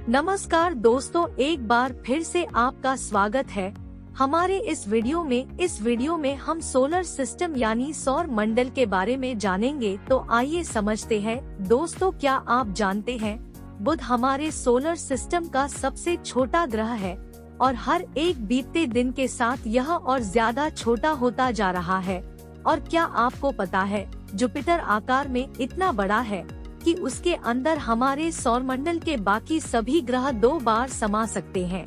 नमस्कार दोस्तों, एक बार फिर से आपका स्वागत है हमारे इस वीडियो में हम सोलर सिस्टम यानी सौर मंडल के बारे में जानेंगे। तो आइए समझते हैं। दोस्तों, क्या आप जानते हैं बुध हमारे सोलर सिस्टम का सबसे छोटा ग्रह है और हर एक बीतते दिन के साथ यह और ज्यादा छोटा होता जा रहा है। और क्या आपको पता है जुपिटर आकार में इतना बड़ा है कि उसके अंदर हमारे सौरमंडल के बाकी सभी ग्रह 2 बार समा सकते हैं।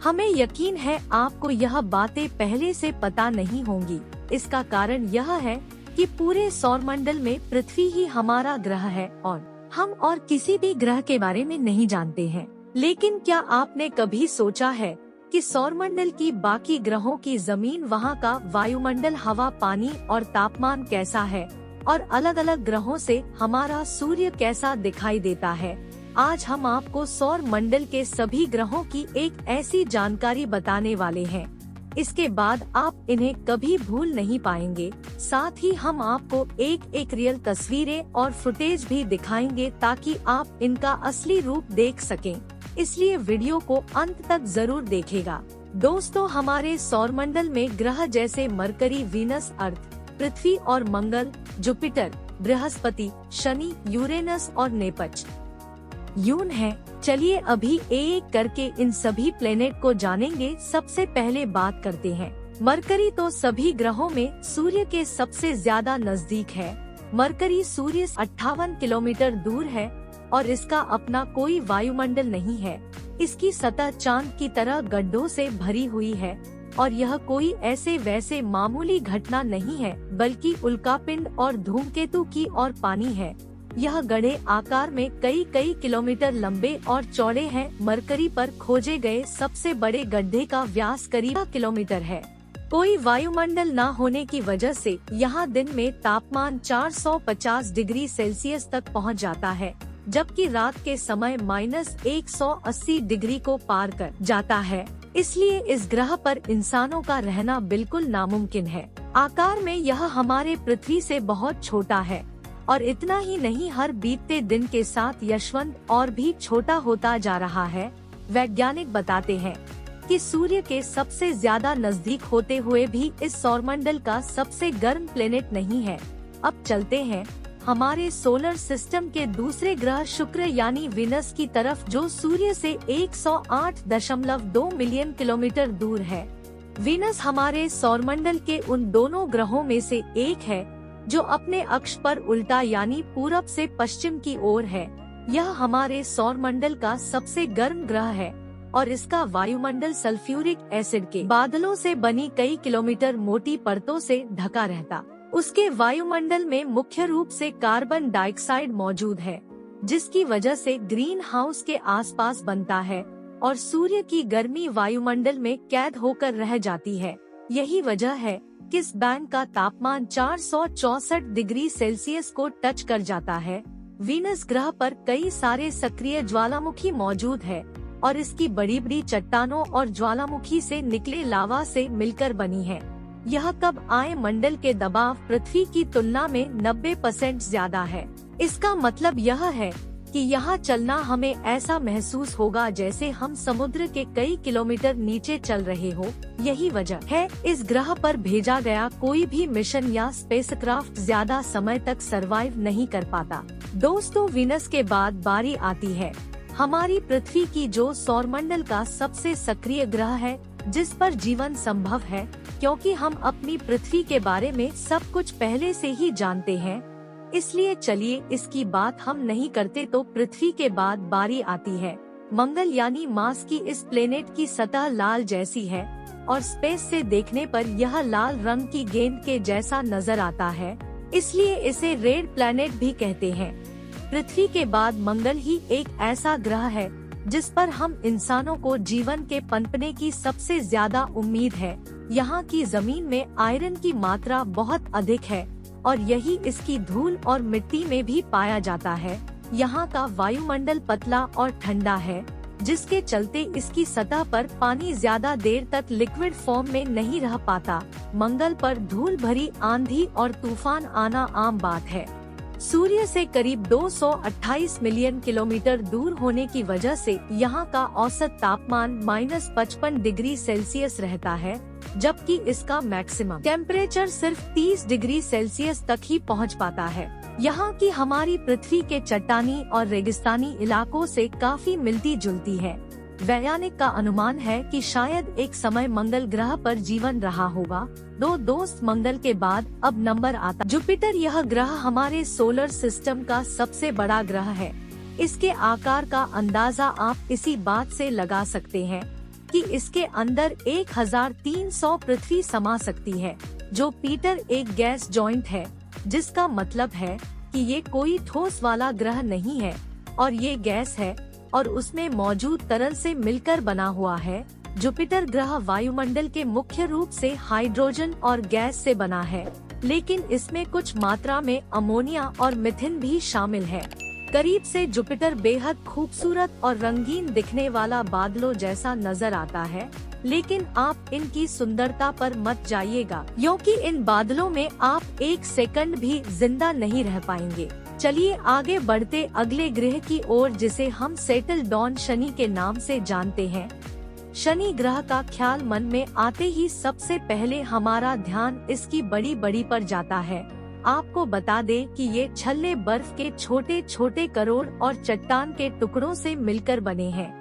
हमें यकीन है आपको यह बातें पहले से पता नहीं होंगी। इसका कारण यह है कि पूरे सौरमंडल में पृथ्वी ही हमारा ग्रह है और हम और किसी भी ग्रह के बारे में नहीं जानते हैं। लेकिन क्या आपने कभी सोचा है कि सौरमंडल की बाकी ग्रहों की जमीन, वहाँ का वायुमंडल, हवा, पानी और तापमान कैसा है और अलग अलग ग्रहों से हमारा सूर्य कैसा दिखाई देता है? आज हम आपको सौर मंडल के सभी ग्रहों की एक ऐसी जानकारी बताने वाले हैं। इसके बाद आप इन्हें कभी भूल नहीं पाएंगे। साथ ही हम आपको एक रियल तस्वीरें और फुटेज भी दिखाएंगे ताकि आप इनका असली रूप देख सकें। इसलिए वीडियो को अंत तक जरूर देखिएगा। दोस्तों, हमारे सौरमंडल में ग्रह जैसे मरकरी, वीनस, अर्थ, पृथ्वी और मंगल, जुपिटर, बृहस्पति, शनि, यूरेनस और नेपच्यून है। चलिए अभी एक करके इन सभी प्लेनेट को जानेंगे। सबसे पहले बात करते हैं मरकरी। तो सभी ग्रहों में सूर्य के सबसे ज्यादा नजदीक है। मरकरी सूर्य से 58 किलोमीटर दूर है और इसका अपना कोई वायुमंडल नहीं है। इसकी सतह चांद की तरह गड्ढों से भरी हुई है और यह कोई ऐसे वैसे मामूली घटना नहीं है, बल्कि उल्कापिंड और धूमकेतु की और पानी है। यह गड्ढे आकार में कई किलोमीटर लंबे और चौड़े हैं। मरकरी पर खोजे गए सबसे बड़े गड्ढे का व्यास करीब किलोमीटर है। कोई वायुमंडल न होने की वजह से यहाँ दिन में तापमान 450 डिग्री सेल्सियस तक पहुँच जाता है, जबकि रात के समय -180 डिग्री को पार कर जाता है। इसलिए इस ग्रह पर इंसानों का रहना बिल्कुल नामुमकिन है। आकार में यह हमारे पृथ्वी से बहुत छोटा है और इतना ही नहीं, हर बीतते दिन के साथ यशवंत और भी छोटा होता जा रहा है। वैज्ञानिक बताते हैं कि सूर्य के सबसे ज्यादा नजदीक होते हुए भी इस सौरमंडल का सबसे गर्म प्लेनेट नहीं है। अब चलते हैं हमारे सोलर सिस्टम के दूसरे ग्रह शुक्र यानी वीनस की तरफ, जो सूर्य से 108.2 मिलियन किलोमीटर दूर है। वीनस हमारे सौरमंडल के उन दोनों ग्रहों में से एक है जो अपने अक्ष पर उल्टा यानी पूरब से पश्चिम की ओर है। यह हमारे सौरमंडल का सबसे गर्म ग्रह है और इसका वायुमंडल सल्फ्यूरिक एसिड के बादलों से बनी कई किलोमीटर मोटी परतों से ढका रहता। उसके वायुमंडल में मुख्य रूप से कार्बन डाइऑक्साइड मौजूद है, जिसकी वजह से ग्रीन हाउस के आसपास बनता है और सूर्य की गर्मी वायुमंडल में कैद होकर रह जाती है। यही वजह है कि इस बैंड का तापमान 464 डिग्री सेल्सियस को टच कर जाता है। वीनस ग्रह पर कई सारे सक्रिय ज्वालामुखी मौजूद है और इसकी बड़ी बड़ी चट्टानों और ज्वालामुखी से निकले लावा से मिलकर बनी है। यह कब आए मंडल के दबाव पृथ्वी की तुलना में 90% ज्यादा है। इसका मतलब यह है कि यहाँ चलना हमें ऐसा महसूस होगा जैसे हम समुद्र के कई किलोमीटर नीचे चल रहे हो। यही वजह है इस ग्रह पर भेजा गया कोई भी मिशन या स्पेसक्राफ्ट ज्यादा समय तक सरवाइव नहीं कर पाता। दोस्तों, वीनस के बाद बारी आती है हमारी पृथ्वी की, जो सौरमंडल का सबसे सक्रिय ग्रह है, जिस पर जीवन संभव है, क्योंकि हम अपनी पृथ्वी के बारे में सब कुछ पहले से ही जानते हैं। इसलिए चलिए इसकी बात हम नहीं करते। तो पृथ्वी के बाद बारी आती है मंगल यानी मार्स की। इस प्लेनेट की सतह लाल जैसी है और स्पेस से देखने पर यह लाल रंग की गेंद के जैसा नजर आता है, इसलिए इसे रेड प्लेनेट भी कहते हैं। पृथ्वी के बाद मंगल ही एक ऐसा ग्रह है जिस पर हम इंसानों को जीवन के पनपने की सबसे ज्यादा उम्मीद है। यहाँ की जमीन में आयरन की मात्रा बहुत अधिक है और यही इसकी धूल और मिट्टी में भी पाया जाता है। यहाँ का वायुमंडल पतला और ठंडा है, जिसके चलते इसकी सतह पर पानी ज्यादा देर तक लिक्विड फॉर्म में नहीं रह पाता। मंगल पर धूल भरी आंधी और तूफान आना आम बात है। सूर्य से करीब 228 मिलियन किलोमीटर दूर होने की वजह से यहाँ का औसत तापमान -55 डिग्री सेल्सियस रहता है, जबकि इसका मैक्सिमम टेम्परेचर सिर्फ 30 डिग्री सेल्सियस तक ही पहुँच पाता है। यहाँ की हमारी पृथ्वी के चट्टानी और रेगिस्तानी इलाकों से काफी मिलती जुलती है। वैज्ञानिक का अनुमान है कि शायद एक समय मंगल ग्रह पर जीवन रहा होगा। दो दोस्त मंगल के बाद अब नंबर आता जुपिटर। यह ग्रह हमारे सोलर सिस्टम का सबसे बड़ा ग्रह है। इसके आकार का अंदाजा आप इसी बात से लगा सकते हैं कि इसके अंदर 1300 पृथ्वी समा सकती है, जो पीटर एक गैस जॉइंट है, जिसका मतलब है कि ये कोई ठोस वाला ग्रह नहीं है और ये गैस है और उसमें मौजूद तरल से मिलकर बना हुआ है। जुपिटर ग्रह वायुमंडल के मुख्य रूप से हाइड्रोजन और गैस से बना है, लेकिन इसमें कुछ मात्रा में अमोनिया और मीथेन भी शामिल है। करीब से जुपिटर बेहद खूबसूरत और रंगीन दिखने वाला बादलों जैसा नजर आता है, लेकिन आप इनकी सुंदरता पर मत जाइएगा, क्योंकि इन बादलों में आप एक सेकंड भी जिंदा नहीं रह पाएंगे। चलिए आगे बढ़ते अगले ग्रह की ओर, जिसे हम सेटल डाउन शनि के नाम से जानते हैं। शनि ग्रह का ख्याल मन में आते ही सबसे पहले हमारा ध्यान इसकी बड़ी बड़ी पर जाता है। आपको बता दें कि ये छल्ले बर्फ के छोटे छोटे करोड़ और चट्टान के टुकड़ों से मिलकर बने हैं।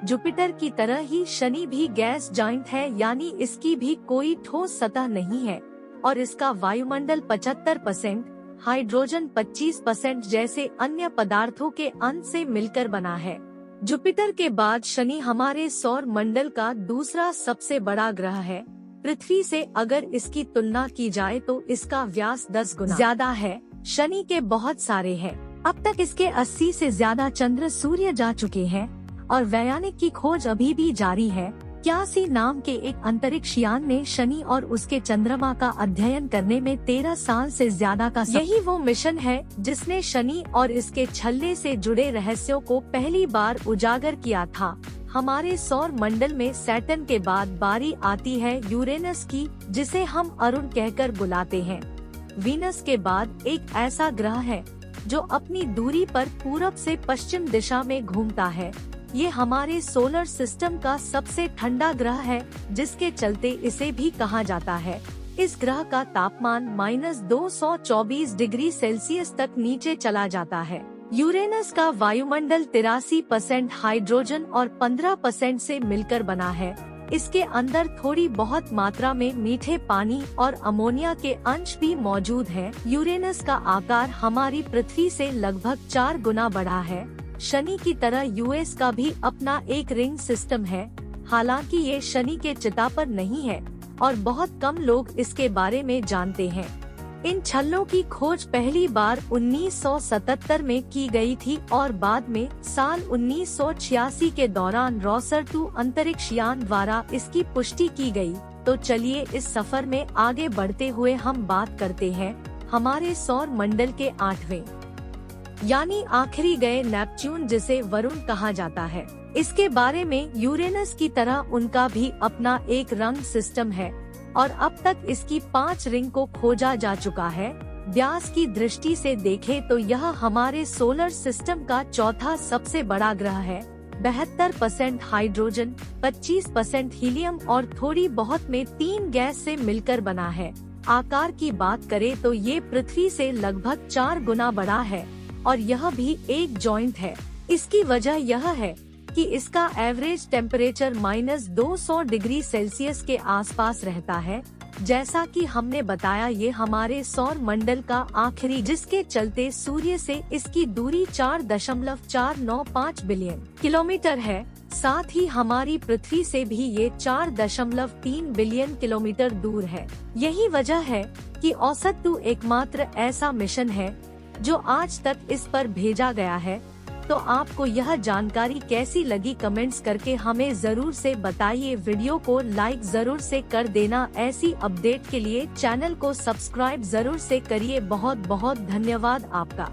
जुपिटर की तरह ही शनि भी गैस जॉइंट है, यानी इसकी भी कोई ठोस सतह नहीं है और इसका वायुमंडल 75%, हाइड्रोजन 25% जैसे अन्य पदार्थों के अण से मिलकर बना है। जुपिटर के बाद शनि हमारे सौर मंडल का दूसरा सबसे बड़ा ग्रह है। पृथ्वी से अगर इसकी तुलना की जाए तो इसका व्यास 10 गुना ज्यादा है। शनि के बहुत सारे हैं। अब तक इसके 80 से ज्यादा चंद्र सूर्य जा चुके हैं और वैज्ञानिक की खोज अभी भी जारी है। क्यासी नाम के एक अंतरिक्ष यान ने शनि और उसके चंद्रमा का अध्ययन करने में 13 साल से ज्यादा का यही वो मिशन है जिसने शनि और इसके छल्ले से जुड़े रहस्यों को पहली बार उजागर किया था। हमारे सौर मंडल में सैटर्न के बाद बारी आती है यूरेनस की, जिसे हम अरुण कहकर बुलाते हैं। वीनस के बाद एक ऐसा ग्रह है जो अपनी दूरी पर पूरब से पश्चिम दिशा में घूमता है। ये हमारे सोलर सिस्टम का सबसे ठंडा ग्रह है, जिसके चलते इसे भी कहा जाता है। इस ग्रह का तापमान -224 डिग्री सेल्सियस तक नीचे चला जाता है। यूरेनस का वायुमंडल 83% हाइड्रोजन और 15% से मिलकर बना है। इसके अंदर थोड़ी बहुत मात्रा में मीठे पानी और अमोनिया के अंश भी मौजूद हैं। यूरेनस का आकार हमारी पृथ्वी से लगभग 4 गुना बड़ा है। शनि की तरह यूएस का भी अपना एक रिंग सिस्टम है, हालांकि ये शनि के चिता पर नहीं है और बहुत कम लोग इसके बारे में जानते हैं। इन छल्लों की खोज पहली बार 1977 में की गई थी और बाद में साल 1986 के दौरान रॉसर 2 अंतरिक्ष यान द्वारा इसकी पुष्टि की गई। तो चलिए इस सफर में आगे बढ़ते हुए हम बात करते हैं हमारे सौर मंडल के 8वें यानी आखिरी गए नेपच्यून, जिसे वरुण कहा जाता है। इसके बारे में यूरेनस की तरह उनका भी अपना एक रंग सिस्टम है और अब तक इसकी 5 रिंग को खोजा जा चुका है। व्यास की दृष्टि से देखें तो यह हमारे सोलर सिस्टम का चौथा सबसे बड़ा ग्रह है। 72% हाइड्रोजन, 25% हीलियम और थोड़ी बहुत में 3 गैस से मिलकर बना है। आकार की बात करें तो ये पृथ्वी से लगभग 4 गुना बड़ा है और यह भी एक जॉइंट है। इसकी वजह यह है कि इसका एवरेज टेम्परेचर -200 डिग्री सेल्सियस के आसपास रहता है। जैसा कि हमने बताया, ये हमारे सौर मंडल का आखिरी, जिसके चलते सूर्य से इसकी दूरी 4.495 बिलियन किलोमीटर है। साथ ही हमारी पृथ्वी से भी ये 4.3 बिलियन किलोमीटर दूर है। यही वजह है कि औसत 2 एकमात्र ऐसा मिशन है जो आज तक इस पर भेजा गया है। तो आपको यह जानकारी कैसी लगी, कमेंट्स करके हमें जरूर से बताइए। वीडियो को लाइक जरूर से कर देना। ऐसी अपडेट के लिए चैनल को सब्सक्राइब जरूर से करिए। बहुत बहुत धन्यवाद आपका।